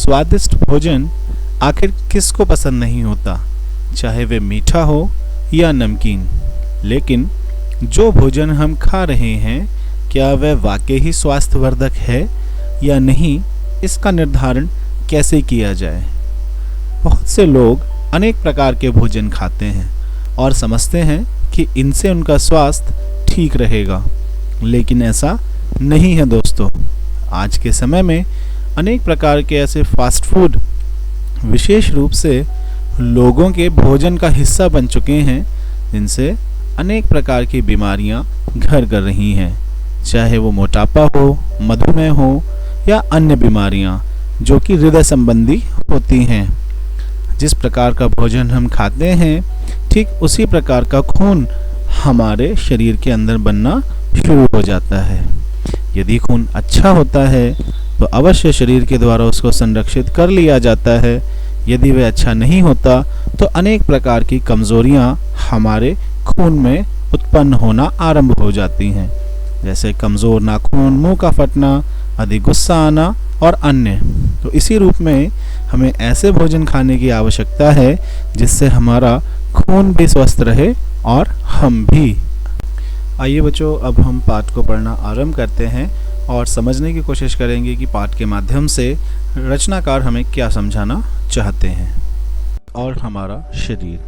स्वादिष्ट भोजन आखिर किसको पसंद नहीं होता, चाहे वे मीठा हो या नमकीन। लेकिन जो भोजन हम खा रहे हैं, क्या वह वाकई ही स्वास्थ्यवर्धक है या नहीं, इसका निर्धारण कैसे किया जाए। बहुत से लोग अनेक प्रकार के भोजन खाते हैं और समझते हैं कि इनसे उनका स्वास्थ्य ठीक रहेगा, लेकिन ऐसा नहीं है दोस्तों। आज के समय में अनेक प्रकार के ऐसे फास्ट फूड विशेष रूप से लोगों के भोजन का हिस्सा बन चुके हैं, जिनसे अनेक प्रकार की बीमारियां घर कर रही हैं, चाहे वो मोटापा हो, मधुमेह हो या अन्य बीमारियां जो कि हृदय संबंधी होती हैं। जिस प्रकार का भोजन हम खाते हैं, ठीक उसी प्रकार का खून हमारे शरीर के अंदर बनना शुरू हो जाता है। यदि खून अच्छा होता है तो अवश्य शरीर के द्वारा उसको संरक्षित कर लिया जाता है। यदि वह अच्छा नहीं होता तो अनेक प्रकार की कमजोरियां हमारे खून में उत्पन्न होना आरंभ हो जाती हैं, जैसे कमजोर नाखून, मुंह का फटना, अधिक गुस्सा आना और अन्य। तो इसी रूप में हमें ऐसे भोजन खाने की आवश्यकता है जिससे हमारा खून भी स्वस्थ रहे और हम भी। आइए बच्चों, अब हम पाठ को पढ़ना आरंभ करते हैं और समझने की कोशिश करेंगे कि पाठ के माध्यम से रचनाकार हमें क्या समझाना चाहते हैं और हमारा शरीर।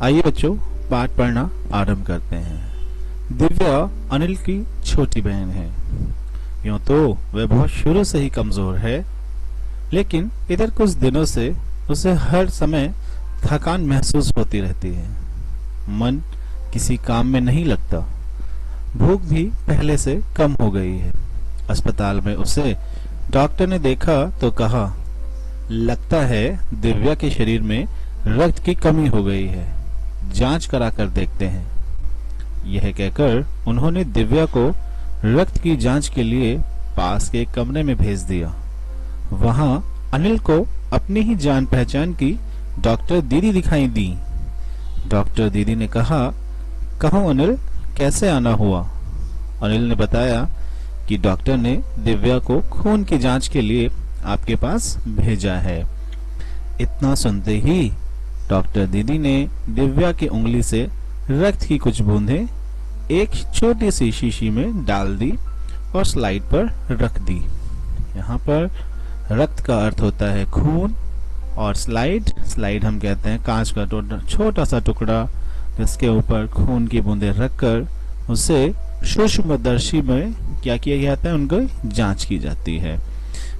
आइए बच्चों, पाठ पढ़ना आरंभ करते हैं। दिव्या अनिल की छोटी बहन है। यूं तो वह बहुत शुरू से ही कमजोर है, लेकिन इधर कुछ दिनों से उसे हर समय थकान महसूस होती रहती है। मन किसी काम में नहीं लगता। भूख भी पहले से कम हो गई है। अस्पताल में उसे डॉक्टर ने देखा तो कहा, लगता है दिव्या के शरीर में रक्त की कमी हो गई है, जांच कराकर देखते हैं। यह कहकर उन्होंने दिव्या को रक्त की जांच के लिए पास के कमरे में भेज दिया। वहां अनिल को अपनी ही जान पहचान की डॉक्टर दीदी दिखाई दी। डॉक्टर दीदी ने कहा, कहो अनिल, कैसे आना हुआ? अनिल ने बताया कि डॉक्टर ने दिव्या को खून की जांच के लिए आपके पास भेजा है। इतना सुनते ही डॉक्टर दीदी ने दिव्या की उंगली से रक्त की कुछ बूंदें एक छोटी सी शीशी में डाल दी और स्लाइड पर रख दी। यहाँ पर रक्त का अर्थ होता है खून और स्लाइड हम कहते हैं कांच का छोटा सा टुकड़ा, जिसके ऊपर खून की बूंदें रखकर उसे सूक्ष्मदर्शी में क्या किया जाता है, उनकी जांच की जाती है।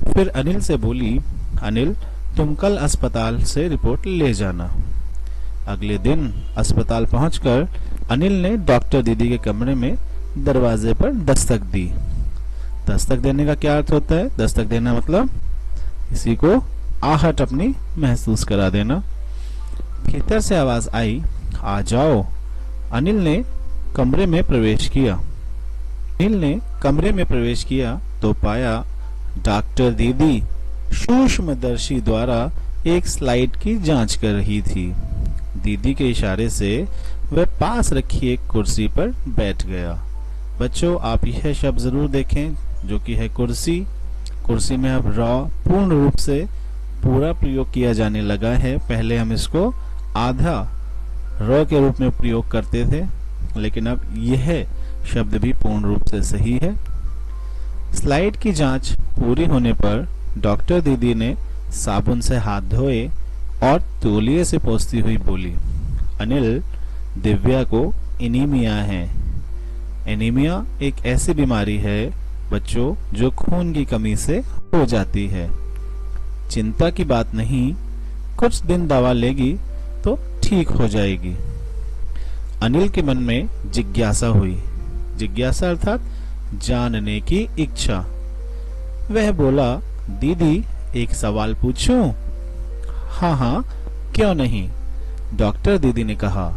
फिर अनिल से बोली, अनिल तुम कल अस्पताल से रिपोर्ट ले जाना। अगले दिन अस्पताल पहुंचकर अनिल ने डॉक्टर दीदी के कमरे में दरवाजे पर दस्तक दी। दस्तक देने का क्या अर्थ होता है? दस्तक देना मतलब किसी को आहट अपनी महसूस करा देना। भीतर से आवाज आई, आ जाओ। अनिल ने कमरे में प्रवेश किया तो पाया डॉक्टर दीदी सूक्ष्मदर्शी द्वारा एक स्लाइड की जांच कर रही थी। दीदी के इशारे से वह पास रखी एक कुर्सी पर बैठ गया। बच्चों, आप यह शब्द जरूर देखें जो कि है कुर्सी। कुर्सी में अब पूर्ण रूप से पूरा प्रयोग किया जाने लगा है। पहले हम इसको आधा के रूप में प्रयोग करते थे, लेकिन अब यह शब्द भी पूर्ण रूप से सही है। स्लाइड की जांच पूरी होने पर डॉक्टर दीदी ने साबुन से हाथ धोए और तौलिए से पोंछती हुई बोली, अनिल, दिव्या को एनीमिया है। एनीमिया एक ऐसी बीमारी है बच्चों जो खून की कमी से हो जाती है। चिंता की बात नहीं, कुछ दिन दवा लेगी तो ठीक हो जाएगी। अनिल के मन में जिज्ञासा हुई। जिज्ञासा अर्थात जानने की इच्छा। वह बोला, दीदी एक सवाल पूछूं? हाँ हाँ, क्यों नहीं, डॉक्टर दीदी ने कहा।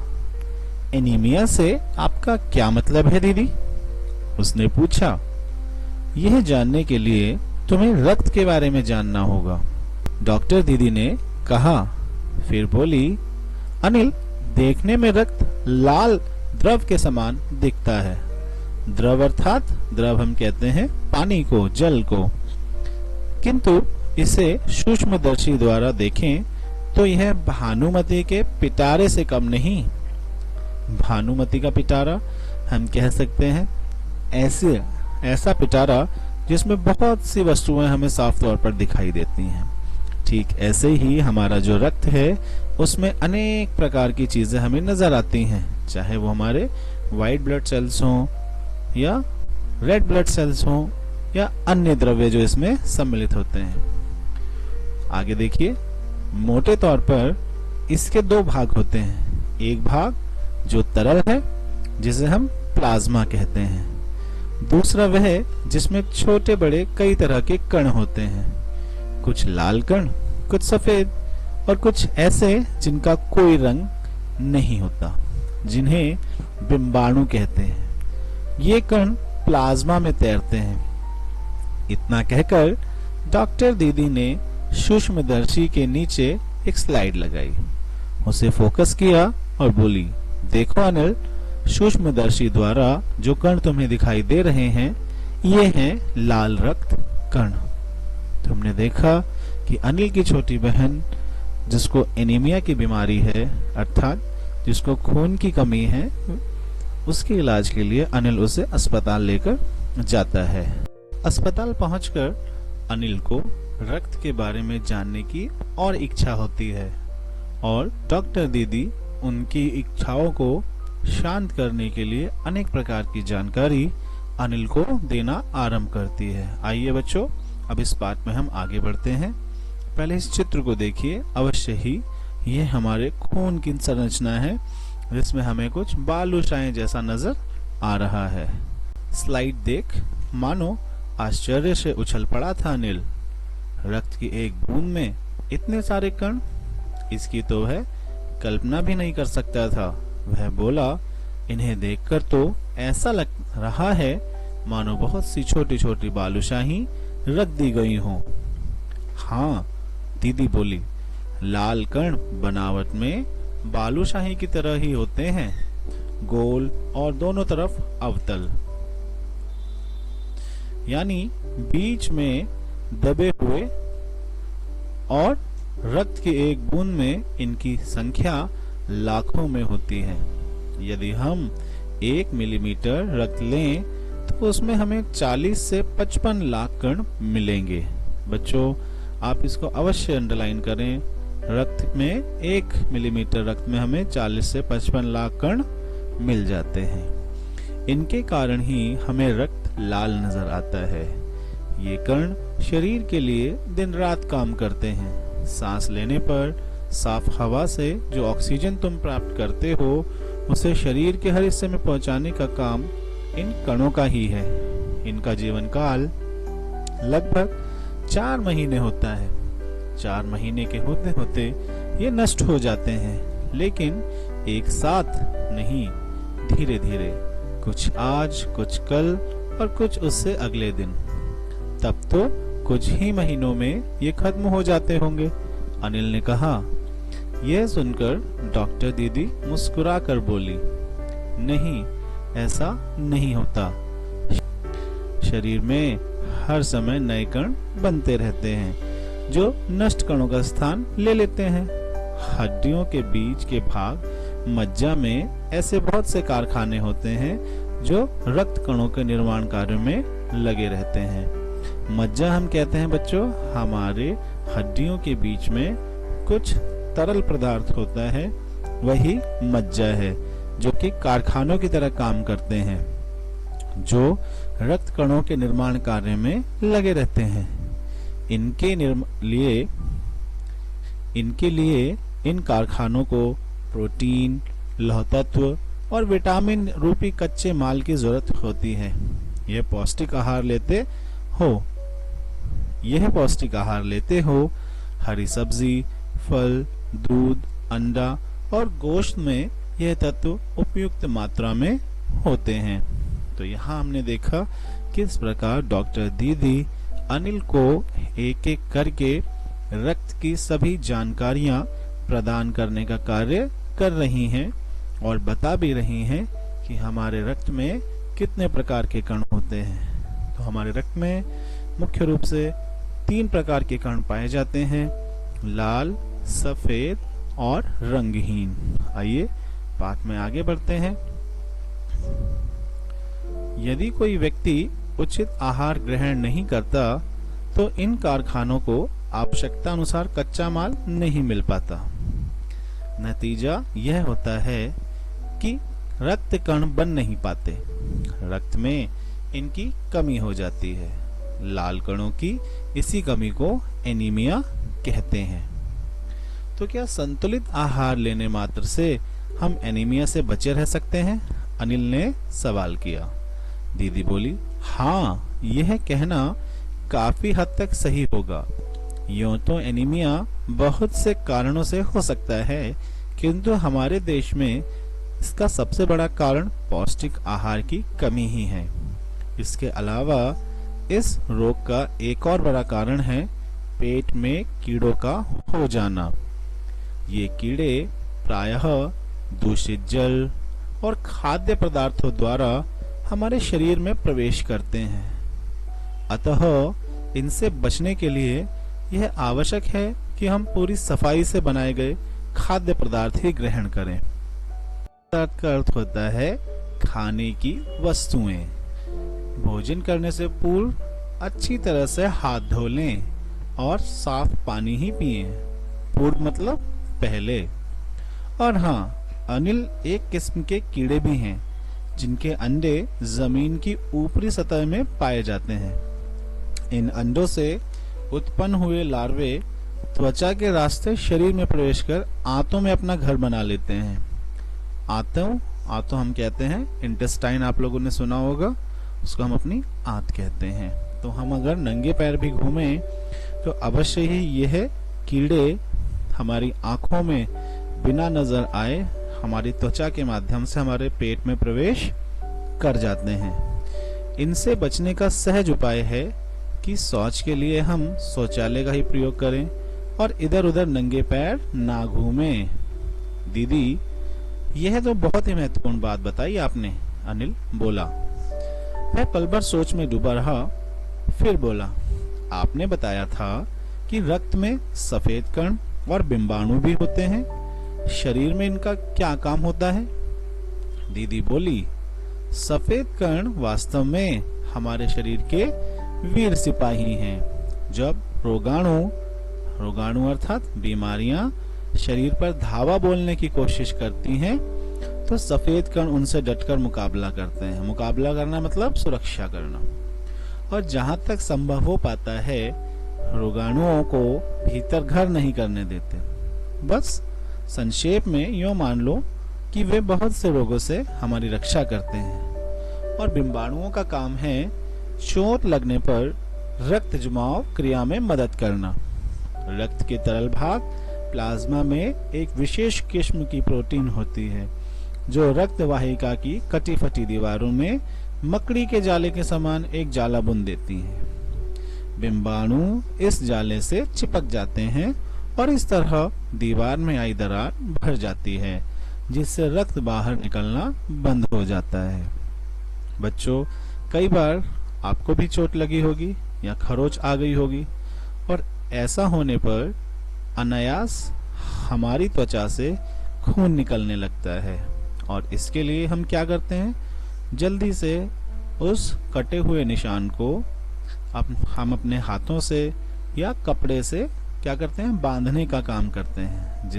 एनीमिया से आपका क्या मतलब है दीदी? उसने पूछा। यह जानने के लिए तुम्हें रक्त के बारे में जानना होगा, डॉक्टर दीदी ने कहा। फिर बोली, अनिल, देखने में रक्त लाल द्रव के समान दिखता है। द्रव अर्थात द्रव हम कहते हैं पानी को, जल को, किंतु इसे सूक्ष्मदर्शी द्वारा देखें तो यह भानुमति के पिटारे से कम नहीं। भानुमति का पिटारा हम कह सकते हैं ऐसा पिटारा जिसमें बहुत सी वस्तुएं हमें साफ तौर पर दिखाई देती हैं। ठीक ऐसे ही हमारा जो रक्त है उसमें अनेक प्रकार की चीजें हमें नजर आती हैं, चाहे वो हमारे व्हाइट ब्लड सेल्स हों या रेड ब्लड सेल्स हों या अन्य द्रव्य जो इसमें सम्मिलित होते हैं। आगे देखिए, मोटे तौर पर इसके दो भाग होते हैं। एक भाग जो तरल है जिसे हम प्लाज्मा कहते हैं, दूसरा वह जिसमें छोटे बड़े कई तरह के कण होते हैं, कुछ लाल कण, कुछ सफेद और कुछ ऐसे जिनका कोई रंग नहीं होता, जिन्हें बिंबाणु कहते हैं। ये कण प्लाज्मा में तैरते हैं। इतना कहकर डॉक्टर दीदी ने सूक्ष्मदर्शी के नीचे एक स्लाइड लगाई, उसे फोकस किया और बोली, देखो अनिल, सूक्ष्मदर्शी द्वारा जो कण तुम्हें दिखाई दे रहे हैं ये हैं लाल रक्त कण। तुमने देखा कि अनिल की छोटी बहन जिसको एनीमिया की बीमारी है, अर्थात जिसको खून की कमी है, उसके इलाज के लिए अनिल उसे अस्पताल लेकर जाता है। अस्पताल पहुंचकर अनिल को रक्त के बारे में जानने की और इच्छा होती है और डॉक्टर दीदी उनकी इच्छाओं को शांत करने के लिए अनेक प्रकार की जानकारी अनिल को देना आरंभ करती है। आइए बच्चों, अब इस पाठ में हम आगे बढ़ते हैं। पहले इस चित्र को देखिए, अवश्य ही ये हमारे खून की संरचना है जिसमें हमें कुछ बालूशाएं जैसा नजर आ रहा है। स्लाइड देख मानो आश्चर्य से उछल पड़ा था अनिल। रक्त की एक बूंद में इतने सारे कण, इसकी तो वह कल्पना भी नहीं कर सकता था। वह बोला, इन्हें देखकर तो ऐसा लग रहा है मानो बहुत सी छोटी छोटी बालूशाही रख दी गई हों। हाँ, दीदी बोली, लाल कण बनावट में बालूशाही की तरह ही होते हैं, गोल और दोनों तरफ अवतल, यानी बीच में दबे हुए, और रक्त की एक बूंद में इनकी संख्या लाखों में होती है। यदि हम 1 मिलीमीटर रक्त लें तो उसमें हमें 40 से 55 लाख कण मिलेंगे। बच्चों, आप इसको अवश्य अंडरलाइन करें। रक्त में 1 मिलीमीटर रक्त में हमें 40 से 55 लाख कण मिल जाते हैं। इनके कारण ही हमें रक्त लाल नजर आता है। ये कण शरीर के लिए दिन रात काम करते हैं। सांस लेने पर साफ हवा से जो ऑक्सीजन तुम प्राप्त करते हो उसे शरीर के हर हिस्से में पहुंचाने का काम इन कणों का ही है। इनका जीवन काल लगभग 4 महीने होता है। 4 महीने के होते होते ये नष्ट हो जाते हैं, लेकिन एक साथ नहीं, धीरे धीरे, कुछ आज, कुछ कल और कुछ उससे अगले दिन। तब तो कुछ ही महीनों में ये खत्म हो जाते होंगे, अनिल ने कहा। यह सुनकर डॉक्टर दीदी मुस्कुराकर बोली, नहीं, ऐसा नहीं होता। शरीर में हर समय नए कण बनते रहते हैं जो नष्ट कणों का स्थान ले लेते हैं। हड्डियों के बीच के भाग मज्जा में ऐसे बहुत से कारखाने होते हैं जो रक्त कणों के निर्माण कार्य में लगे रहते हैं। मज्जा हम कहते हैं बच्चों, हमारे हड्डियों के बीच में कुछ तरल पदार्थ होता है, वही मज्जा है जो कि कारखानों की तरह काम करते हैं, जो रक्त कणों के निर्माण कार्य में लगे रहते हैं। इनके लिए इन कारखानों को प्रोटीन, लौह तत्व और विटामिन रूपी कच्चे माल की जरूरत होती है। यह पौष्टिक आहार लेते हो हरी सब्जी, फल, दूध, अंडा और गोश्त में यह तत्व उपयुक्त मात्रा में होते हैं। तो यहाँ हमने देखा किस प्रकार डॉक्टर दीदी अनिल को एक एक करके रक्त की सभी जानकारियां प्रदान करने का कार्य कर रही हैं और बता भी रही हैं कि हमारे रक्त में कितने प्रकार के कण होते हैं। तो हमारे रक्त में मुख्य रूप से तीन प्रकार के कण पाए जाते हैं, लाल, सफेद और रंगहीन। आइए पाठ में आगे बढ़ते हैं। यदि कोई व्यक्ति उचित आहार ग्रहण नहीं करता तो इन कारखानों को आवश्यकता अनुसार कच्चा माल नहीं मिल पाता। नतीजा यह होता है कि रक्त कण बन नहीं पाते, रक्त में इनकी कमी हो जाती है। लाल कणों की इसी कमी को एनीमिया कहते हैं। तो क्या संतुलित आहार लेने मात्र से हम एनीमिया से बचे रह सकते हैं? अनिल ने सवाल किया। दीदी बोली, हाँ, यह कहना काफी हद तक सही होगा। यूं तो एनीमिया बहुत से कारणों से हो सकता है, किंतु हमारे देश में इसका सबसे बड़ा कारण पौष्टिक आहार की कमी ही है। इसके अलावा इस रोग का एक और बड़ा कारण है पेट में कीड़ों का हो जाना। ये कीड़े प्रायः दूषित जल और खाद्य पदार्थों द्वारा हमारे शरीर में प्रवेश करते हैं। अतः इनसे बचने के लिए यह आवश्यक है कि हम पूरी सफाई से बनाए गए खाद्य पदार्थ ही ग्रहण करें। पदार्थ का अर्थ होता है खाने की वस्तुएं। भोजन करने से पूर्व अच्छी तरह से हाथ धो लें और साफ पानी ही पिएं। पूर्व मतलब पहले। और हाँ, अनिल, एक किस्म के कीड़े भी हैं जिनके अंडे जमीन की ऊपरी सतह में पाए जाते हैं। इन अंडों से उत्पन्न हुए लार्वे त्वचा के रास्ते शरीर में प्रवेश कर आंतों में अपना घर बना लेते हैं। आंतों हम कहते हैं, इंटेस्टाइन आप लोगों ने सुना होगा, उसको हम अपनी आंत कहते हैं। तो हम अगर नंगे पैर भी घूमें तो अवश्य ही यह कीड़े हमारी आंखों में बिना नजर आए हमारी त्वचा के माध्यम से हमारे पेट में प्रवेश कर जाते हैं। इनसे बचने का सहज उपाय है कि शौच के लिए हम शौचालय का ही प्रयोग करें और इधर उधर नंगे पैर ना घूमें। दीदी, यह तो बहुत ही महत्वपूर्ण बात बताई आपने, अनिल बोला। मैं पल भर सोच में डूबा रहा, फिर बोला, आपने बताया था कि रक्त में सफेद कण और बिंबाणु भी होते हैं। शरीर में इनका क्या काम होता है? दीदी बोली, सफेद कण वास्तव में हमारे शरीर के वीर सिपाही हैं। जब रोगाणु अर्थात बीमारियां शरीर पर धावा बोलने की कोशिश करती हैं तो सफेद कण उनसे डटकर मुकाबला करते हैं। मुकाबला करना मतलब सुरक्षा करना। और जहां तक संभव हो पाता है रोगाणुओं को भीतर घर नहीं करने देते। बस संक्षेप में यूं मान लो कि वे बहुत से रोगों से हमारी रक्षा करते हैं। और बिंबाणुओं का काम है चोट लगने पर रक्त जमाव क्रिया में मदद करना। रक्त के तरल भाग प्लाज्मा में एक विशेष किस्म की प्रोटीन होती है जो रक्त वाहिका की कटी फटी दीवारों में मकड़ी के जाले के समान एक जाला बुन देती है। बिंबाणु इस जाले से चिपक जाते हैं और इस तरह दीवार में आई दरार भर जाती है, जिससे रक्त बाहर निकलना बंद हो जाता है। बच्चों, कई बार आपको भी चोट लगी होगी या खरोच आ गई होगी और ऐसा होने पर अनायास हमारी त्वचा से खून निकलने लगता है। और इसके लिए हम क्या करते हैं? जल्दी से उस कटे हुए निशान को हम अपने हाथों से या कपड़े से क्या करते हैं? बांधने का काम करते हैं,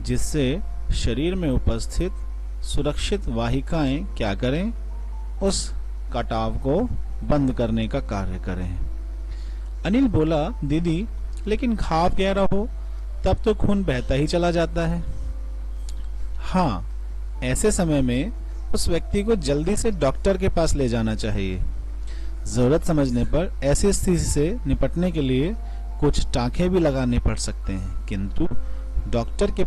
जिससे शरीर में उपस्थित सुरक्षित वाहिकाएं क्या करें? उस कटाव को बंद करने का कार्य करें। अनिल बोला, दीदी, लेकिन घाव गहरा हो तब तो खून बहता ही चला जाता है। हाँ, ऐसे समय में उस व्यक्ति को जल्दी से डॉक्टर के पास ले जाना चाहिए। जरूरत समझने पर ऐसी स्थिति से निपटने के लिए कुछ टाँके भी लगाने पड़ सकते हैं, किंतु डॉक्टर के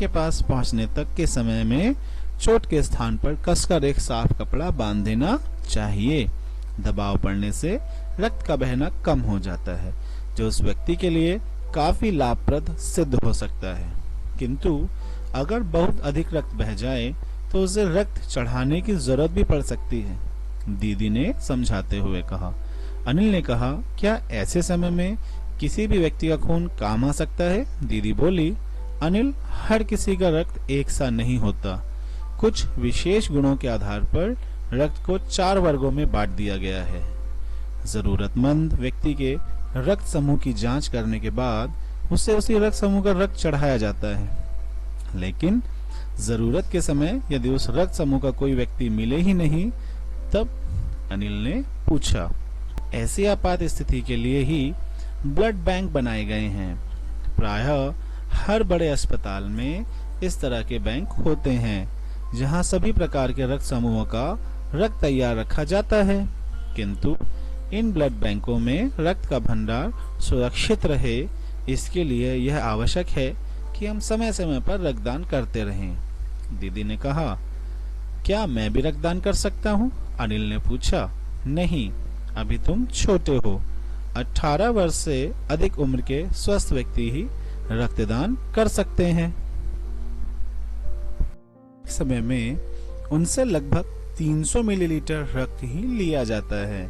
पास पहुंचने तक के समय में चोट के स्थान पर कसकर एक साफ कपड़ा बांध देना चाहिए। दबाव पड़ने से रक्त का बहना कम हो जाता है, जो उस व्यक्ति के लिए काफी लाभप्रद सिद्ध हो सकता है। किंतु अगर बहुत अधिक रक्त बह जाए तो उसे रक्त चढ़ाने की जरूरत भी पड़ सकती है। दीदी ने समझाते हुए कहा। अनिल ने कहा, क्या ऐसे समय में किसी भी व्यक्ति का खून काम आ सकता है? दीदी बोली, अनिल, हर किसी का रक्त एक सा नहीं होता। कुछ विशेष गुणों के आधार पर रक्त को 4 वर्गों में बांट दिया गया है। जरूरतमंद व्यक्ति के रक्त समूह की जांच करने के बाद उसे उसी रक्त समूह का रक्त चढ़ाया जाता है। लेकिन जरूरत के समय यदि उस रक्त समूह का कोई व्यक्ति मिले ही नहीं, तब? अनिल ने पूछा। ऐसी आपात स्थिति के लिए ही ब्लड बैंक बनाए गए हैं। प्रायः हर बड़े अस्पताल में इस तरह के बैंक होते हैं, जहां सभी प्रकार के रक्त समूहों का रक्त तैयार रखा जाता है। किंतु इन ब्लड बैंकों में रक्त का भंडार सुरक्षित रहे, इसके लिए यह आवश्यक है कि हम समय समय पर रक्तदान करते रहें। दीदी ने कहा, क्या मैं भी रक्तदान कर सकता हूँ? अनिल ने पूछा। नहीं, अभी तुम छोटे हो। 18 वर्ष से अधिक उम्र के स्वस्थ व्यक्ति ही रक्तदान कर सकते हैं। समय में उनसे लगभग 300 मिलीलीटर रक्त ही लिया जाता है।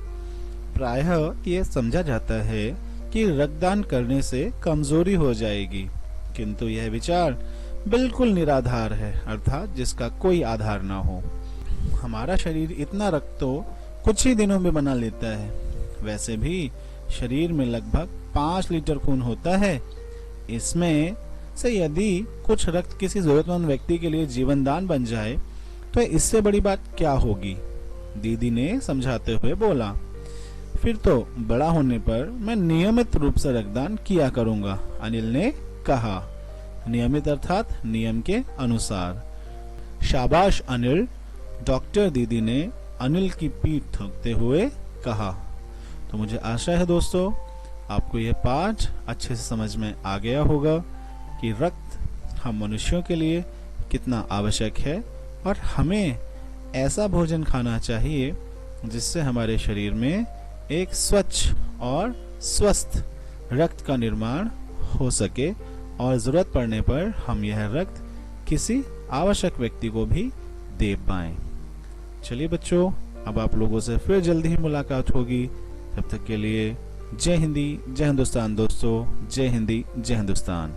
प्रायः ये समझा जाता है कि रक्तदान करने से कमजोरी हो जाएगी, किंतु यह विचार बिल्कुल निराधार है, अर्थात जिसका कोई आधार ना हो। हमारा शरीर इतना रक्त तो कुछ ही दिनों में बना लेता है। वैसे भी शरीर में लगभग 5 लीटर खून होता है। इसमें से यदि कुछ रक्त किसी जरूरतमंद व्यक्ति के लिए जीवन दान बन जाए तो इससे बड़ी बात क्या होगी? दीदी ने समझाते हुए बोला। फिर तो बड़ा होने पर मैं नियमित रूप से रक्तदान किया करूंगा, अनिल ने कहा। नियमित अर्थात नियम के अनुसार। शाबाश अनिल, डॉक्टर दीदी ने अनिल की पीठ थूकते हुए कहा। तो मुझे आशा है दोस्तों, आपको यह पाठ अच्छे से समझ में आ गया होगा कि रक्त हम मनुष्यों के लिए कितना आवश्यक है और हमें ऐसा भोजन खाना चाहिए जिससे हमारे शरीर में एक स्वच्छ और स्वस्थ रक्त का निर्माण हो सके और जरूरत पड़ने पर हम यह रक्त किसी आवश्यक व्यक्ति को भी दे पाएं। चलिए बच्चों, अब आप लोगों से फिर जल्दी ही मुलाकात होगी। तब तक के लिए जय हिंदी, जय हिंदुस्तान दोस्तों। जय हिंदी, जय हिंदुस्तान।